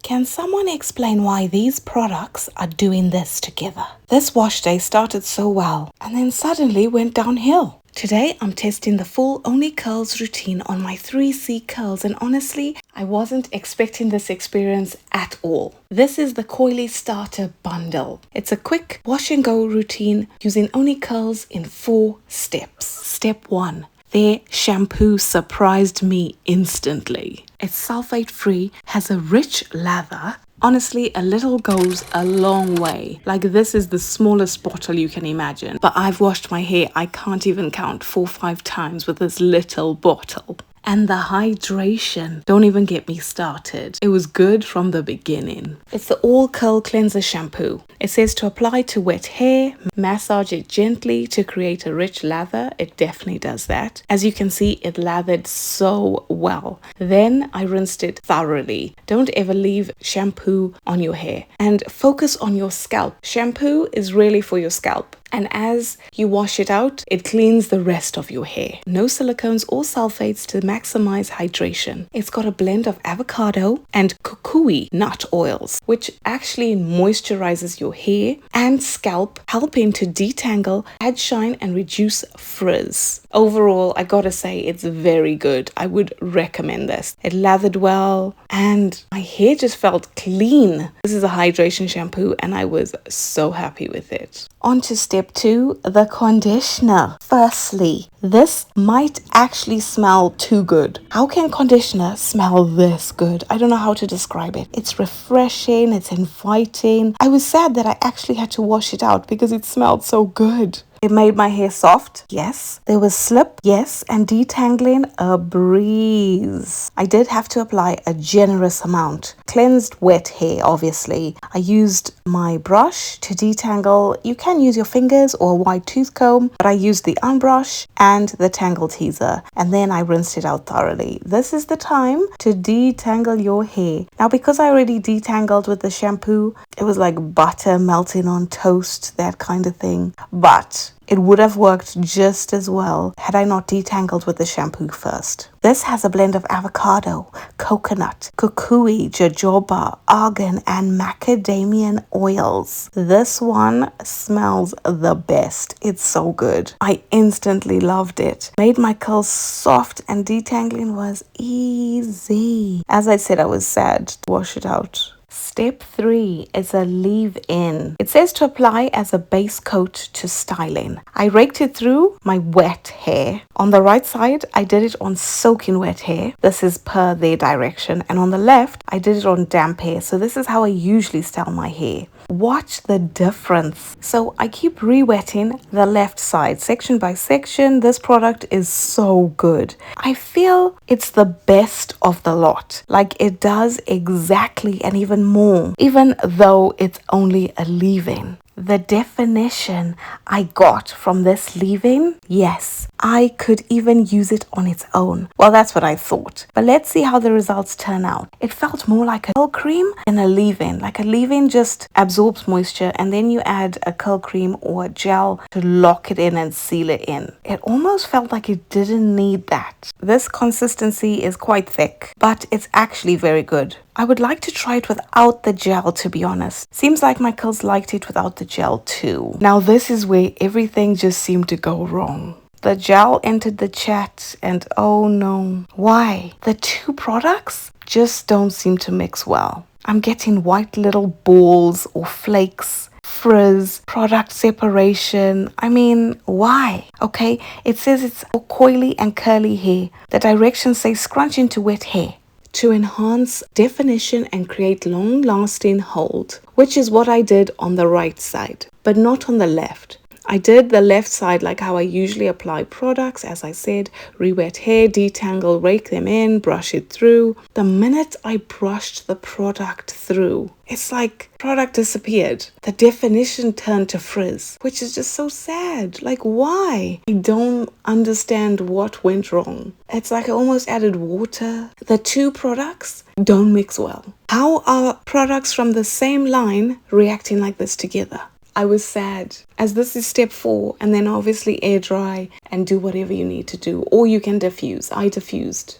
Can someone explain why these products are doing this together? This wash day started so well and then suddenly went downhill. Today I'm testing the full Only Curls routine on my 3C curls, and honestly, I wasn't expecting this experience at all. This is the Coily Starter Bundle. It's a quick wash and go routine using Only Curls in 4 steps. Step 1. Their shampoo surprised me instantly. It's sulfate-free, has a rich lather. Honestly, a little goes a long way. Like, this is the smallest bottle you can imagine. But I've washed my hair, I can't even count, 4 or 5 times with this little bottle. And the hydration, don't even get me started. It was good from the beginning. It's the All Curl Cleanser Shampoo. It says to apply to wet hair, massage it gently to create a rich lather. It definitely does that. As you can see, it lathered so well. Then I rinsed it thoroughly. Don't ever leave shampoo on your hair and focus on your scalp. Shampoo is really for your scalp. And as you wash it out, it cleans the rest of your hair. No silicones or sulfates to maximize hydration. It's got a blend of avocado and kukui nut oils, which actually moisturizes your hair and scalp, helping to detangle, add shine, and reduce frizz. Overall, I gotta say, it's very good. I would recommend this. It lathered well and my hair just felt clean. This is a hydration shampoo and I was so happy with it. On to step 2, the conditioner. Firstly, this might actually smell too good. How can conditioner smell this good? I don't know how to describe it. It's refreshing, it's inviting. I was sad that I actually had to wash it out because it smelled so good. It made my hair soft, yes. There was slip, yes. And detangling, a breeze. I did have to apply a generous amount. Cleansed wet hair, obviously. I used my brush to detangle. You can use your fingers or a wide tooth comb, but I used the Unbrush and the Tangle Teezer. And then I rinsed it out thoroughly. This is the time to detangle your hair. Now, because I already detangled with the shampoo, it was like butter melting on toast, that kind of thing. But it would have worked just as well had I not detangled with the shampoo first. This has a blend of avocado, coconut, kukui, jojoba, argan, and macadamia oils. This one smells the best. It's so good. I instantly loved it. Made my curls soft and detangling was easy. As I said, I was sad to wash it out. Step 3 is a leave-in. It says to apply as a base coat to styling. I raked it through my wet hair. On the right side, I did it on soaking wet hair. This is per their direction. And on the left, I did it on damp hair. So this is how I usually style my hair. Watch the difference. So I keep re-wetting the left side section by section. This product is so good. I feel it's the best of the lot. Like, it does exactly and even more, even though it's only a leave-in. The definition I got from this leave-in, yes, I could even use it on its own. Well, that's what I thought. But let's see how the results turn out. It felt more like a curl cream than a leave-in. Like, a leave-in just absorbs moisture and then you add a curl cream or a gel to lock it in and seal it in. It almost felt like it didn't need that. This consistency is quite thick, but it's actually very good. I would like to try it without the gel, to be honest. Seems like my curls liked it without the gel too. Now, this is where everything just seemed to go wrong. The gel entered the chat and oh no. Why? The 2 products just don't seem to mix well. I'm getting white little balls or flakes, frizz, product separation. I mean, why? Okay, it says it's for coily and curly hair. The directions say scrunch into wet hair to enhance definition and create long-lasting hold, which is what I did on the right side, but not on the left. I did the left side like how I usually apply products. As I said, re-wet hair, detangle, rake them in, brush it through. The minute I brushed the product through, it's like product disappeared. The definition turned to frizz, which is just so sad. Like, why? I don't understand what went wrong. It's like I almost added water. The 2 products don't mix well. How are products from the same line reacting like this together? I was sad. as this is step 4, and then obviously air dry and do whatever you need to do, or you can diffuse. I diffused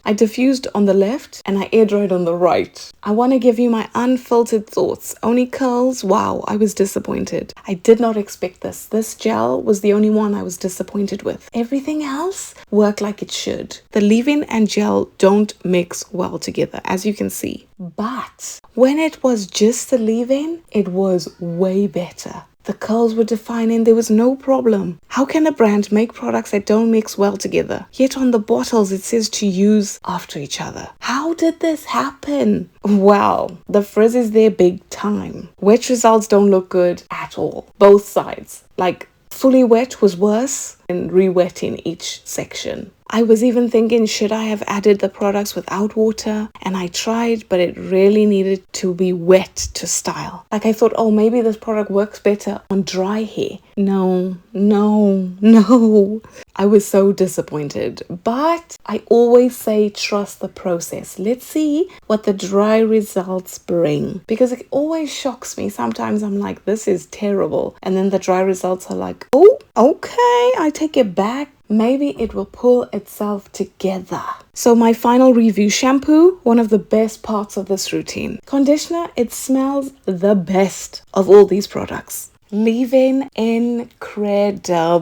on the left and I air dried on the right. I want to give you my unfiltered thoughts. Only curls, wow, I was disappointed. I did not expect this gel was the only one I was disappointed with. Everything else worked like it should. The leave-in and gel don't mix well together, as you can see, but when it was just the leave-in, it was way better. The curls were defining, there was no problem. How can a brand make products that don't mix well together? Yet on the bottles it says to use after each other. How did this happen? Well, the frizz is there big time. Wet results don't look good at all. Both sides. Like, fully wet was worse than re-wetting each section. I was even thinking, should I have added the products without water? And I tried, but it really needed to be wet to style. Like, I thought, oh, maybe this product works better on dry hair. No. I was so disappointed. But I always say trust the process. Let's see what the dry results bring. Because it always shocks me. Sometimes I'm like, this is terrible. And then the dry results are like, oh, okay, I take it back. Maybe it will pull itself together. So my final review: shampoo, one of the best parts of this routine. Conditioner, it smells the best of all these products. Leave-in, incredible.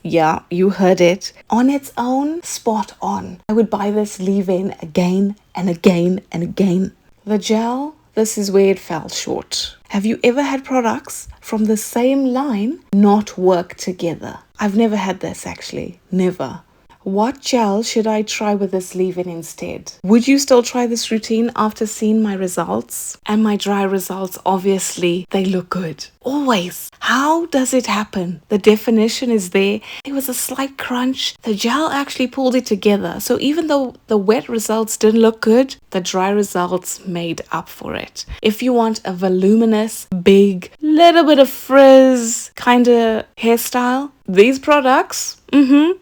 Yeah, you heard it. On its own, spot on. I would buy this leave-in again and again and again. The gel, this is where it fell short. Have you ever had products from the same line not work together? I've never had this actually, never. What gel should I try with this leave-in instead? Would you still try this routine after seeing my results? And my dry results, obviously, they look good. Always. How does it happen? The definition is there. There was a slight crunch. The gel actually pulled it together. So even though the wet results didn't look good, the dry results made up for it. If you want a voluminous, big, little bit of frizz kind of hairstyle, these products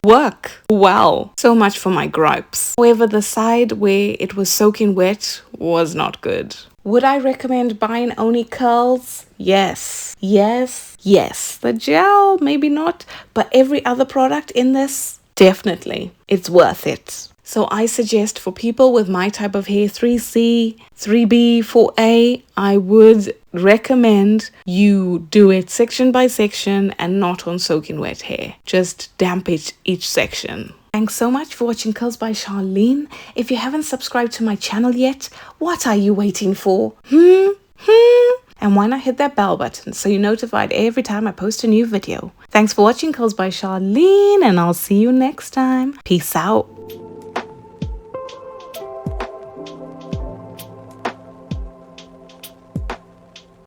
work well. So much for my gripes. However, the side where it was soaking wet was not good. Would I recommend buying only curls? Yes. The gel, maybe not, but every other product in this, definitely. It's worth it. So I suggest for people with my type of hair, 3C, 3B, 4A, I would recommend you do it section by section and not on soaking wet hair. Just damp it each section. Thanks so much for watching Curls by Sharlene. If you haven't subscribed to my channel yet, what are you waiting for? And why not hit that bell button so you're notified every time I post a new video. Thanks for watching Curls by Sharlene, and I'll see you next time. Peace out.